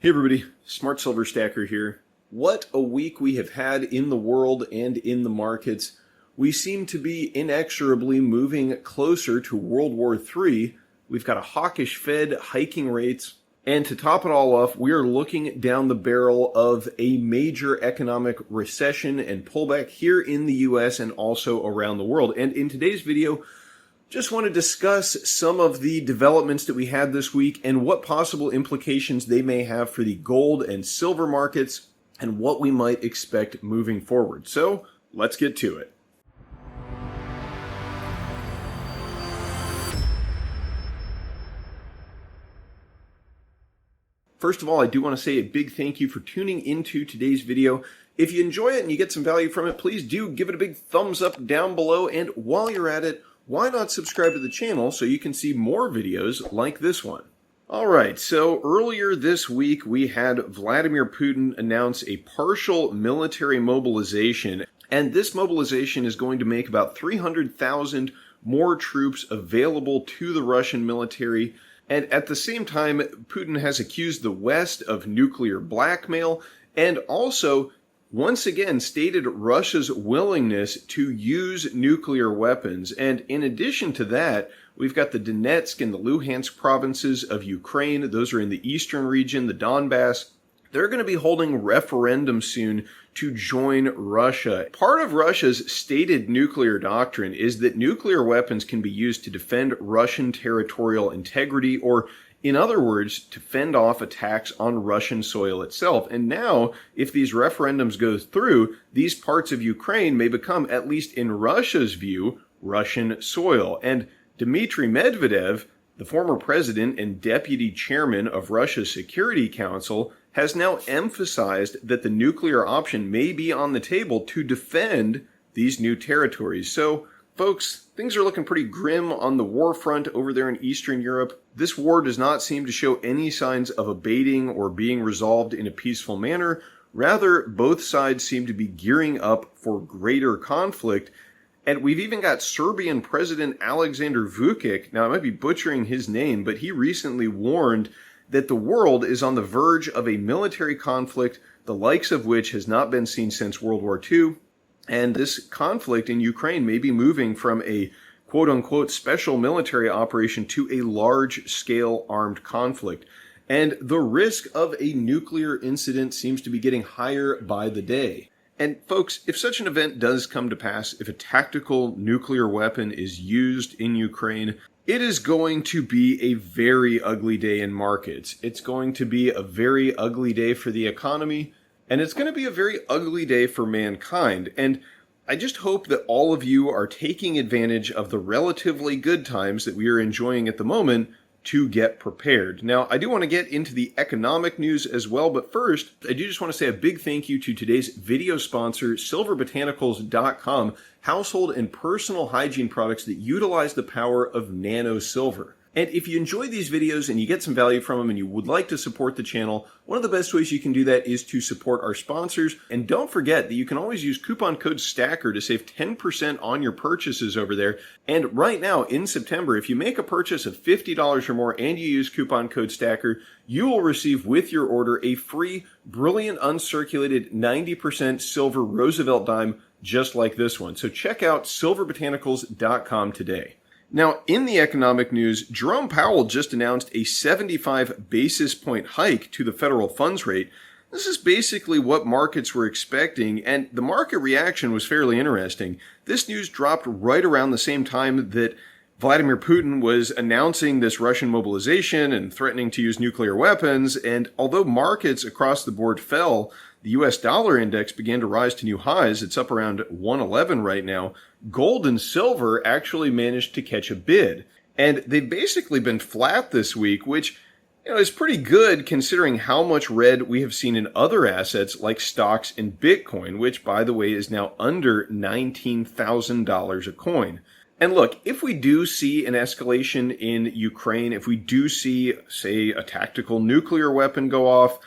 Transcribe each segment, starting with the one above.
Hey everybody, Smart Silver Stacker here. What a week we have had in the world and in the markets. We seem to be inexorably moving closer to World War III. We've got a hawkish Fed hiking rates. And to top it all off, we are looking down the barrel of a major economic recession and pullback here in the US and also around the world. And in today's video, just want to discuss some of the developments that we had this week and what possible implications they may have for the gold and silver markets and what we might expect moving forward. So let's get to it. First of all, I do want to say a big thank you for tuning into today's video. If you enjoy it and you get some value from it, please do give it a big thumbs up down below. And while you're at it, why not subscribe to the channel so you can see more videos like this one? Alright, so earlier this week we had Vladimir Putin announce a partial military mobilization, and this mobilization is going to make about 300,000 more troops available to the Russian military. And at the same time, Putin has accused the West of nuclear blackmail and also once again stated Russia's willingness to use nuclear weapons. And in addition to that, we've got the Donetsk and the Luhansk provinces of Ukraine. Those are in the eastern region, the Donbas. They're going to be holding referendums soon to join Russia. Part of Russia's stated nuclear doctrine is that nuclear weapons can be used to defend Russian territorial integrity, or in other words, to fend off attacks on Russian soil itself. And now, if these referendums go through, these parts of Ukraine may become, at least in Russia's view, Russian soil. And Dmitry Medvedev, the former president and deputy chairman of Russia's Security Council, has now emphasized that the nuclear option may be on the table to defend these new territories. So, folks, things are looking pretty grim on the war front over there in Eastern Europe. This war does not seem to show any signs of abating or being resolved in a peaceful manner. Rather, both sides seem to be gearing up for greater conflict. And we've even got Serbian President Alexander Vučić. Now, I might be butchering his name, but he recently warned that the world is on the verge of a military conflict, the likes of which has not been seen since World War II. And this conflict in Ukraine may be moving from a quote-unquote special military operation to a large-scale armed conflict. And the risk of a nuclear incident seems to be getting higher by the day. And folks, if such an event does come to pass, if a tactical nuclear weapon is used in Ukraine, it is going to be a very ugly day in markets. It's going to be a very ugly day for the economy. And it's going to be a very ugly day for mankind. And I just hope that all of you are taking advantage of the relatively good times that we are enjoying at the moment to get prepared. Now, I do want to get into the economic news as well, but first, I do just want to say a big thank you to today's video sponsor, silverbotanicals.com, household and personal hygiene products that utilize the power of nano silver. And if you enjoy these videos and you get some value from them and you would like to support the channel, one of the best ways you can do that is to support our sponsors. And don't forget that you can always use coupon code STACKER to save 10% on your purchases over there. And right now in September, if you make a purchase of $50 or more and you use coupon code STACKER, you will receive with your order a free, brilliant, uncirculated 90% silver Roosevelt dime just like this one. So check out silverbotanicals.com today. Now, in the economic news, Jerome Powell just announced a 75 basis point hike to the federal funds rate. This is basically what markets were expecting, and the market reaction was fairly interesting. This news dropped right around the same time that Vladimir Putin was announcing this Russian mobilization and threatening to use nuclear weapons, and although markets across the board fell, the US dollar index began to rise to new highs. It's up around 111 right now. Gold and silver actually managed to catch a bid. And they've basically been flat this week, which is pretty good considering how much red we have seen in other assets like stocks and Bitcoin, which, by the way, is now under $19,000 a coin. And look, if we do see an escalation in Ukraine, if we do see, say, a tactical nuclear weapon go off,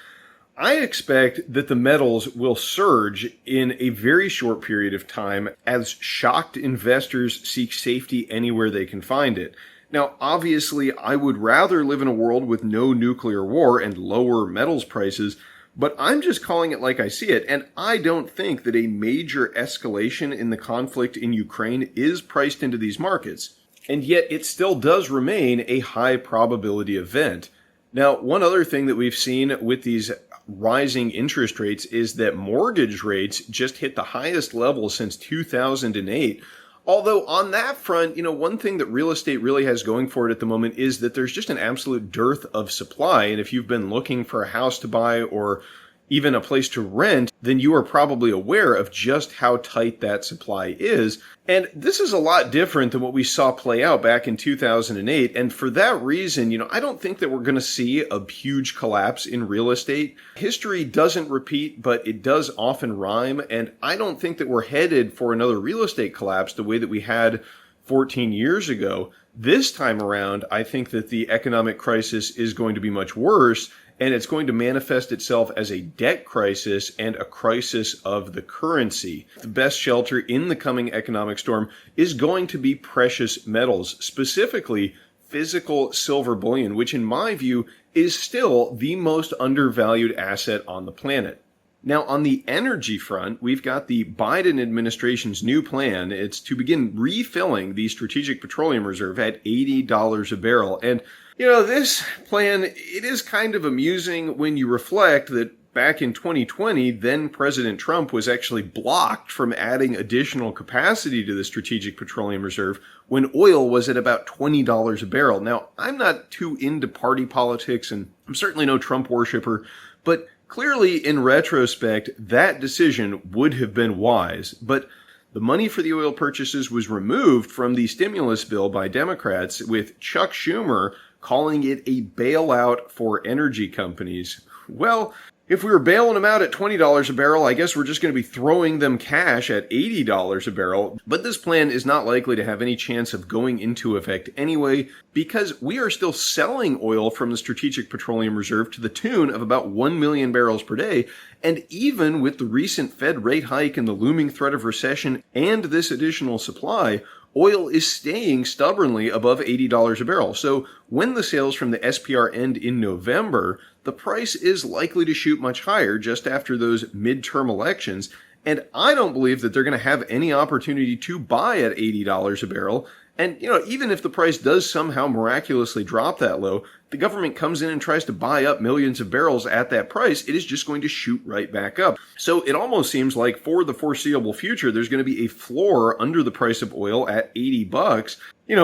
I expect that the metals will surge in a very short period of time as shocked investors seek safety anywhere they can find it. Now, obviously, I would rather live in a world with no nuclear war and lower metals prices, but I'm just calling it like I see it, and I don't think that a major escalation in the conflict in Ukraine is priced into these markets. And yet, it still does remain a high probability event. Now, one other thing that we've seen with these rising interest rates is that mortgage rates just hit the highest level since 2008. Although on that front, one thing that real estate really has going for it at the moment is that there's just an absolute dearth of supply. And if you've been looking for a house to buy or even a place to rent, then you are probably aware of just how tight that supply is. And this is a lot different than what we saw play out back in 2008. And for that reason, I don't think that we're going to see a huge collapse in real estate. History doesn't repeat, but it does often rhyme. And I don't think that we're headed for another real estate collapse the way that we had 14 years ago. This time around, I think that the economic crisis is going to be much worse, and it's going to manifest itself as a debt crisis and a crisis of the currency. The best shelter in the coming economic storm is going to be precious metals, specifically physical silver bullion, which in my view is still the most undervalued asset on the planet. Now, on the energy front, we've got the Biden administration's new plan. It's to begin refilling the Strategic Petroleum Reserve at $80 a barrel. And this plan, it is kind of amusing when you reflect that back in 2020, then President Trump was actually blocked from adding additional capacity to the Strategic Petroleum Reserve when oil was at about $20 a barrel. Now, I'm not too into party politics, and I'm certainly no Trump worshiper, but clearly, in retrospect, that decision would have been wise. But the money for the oil purchases was removed from the stimulus bill by Democrats, with Chuck Schumer calling it a bailout for energy companies. Well, if we were bailing them out at $20 a barrel, I guess we're just going to be throwing them cash at $80 a barrel. But this plan is not likely to have any chance of going into effect anyway, because we are still selling oil from the Strategic Petroleum Reserve to the tune of about 1 million barrels per day. And even with the recent Fed rate hike and the looming threat of recession and this additional supply, oil is staying stubbornly above $80 a barrel. So when the sales from the SPR end in November, the price is likely to shoot much higher just after those midterm elections. And I don't believe that they're going to have any opportunity to buy at $80 a barrel. And, even if the price does somehow miraculously drop that low, the government comes in and tries to buy up millions of barrels at that price, it is just going to shoot right back up. So it almost seems like for the foreseeable future, there's going to be a floor under the price of oil at $80,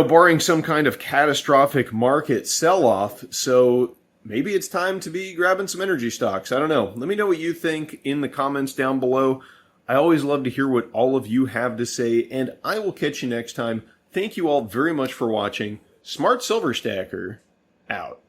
barring some kind of catastrophic market sell-off. So maybe it's time to be grabbing some energy stocks. I don't know. Let me know what you think in the comments down below. I always love to hear what all of you have to say, and I will catch you next time. Thank you all very much for watching. Smart Silver Stacker, out.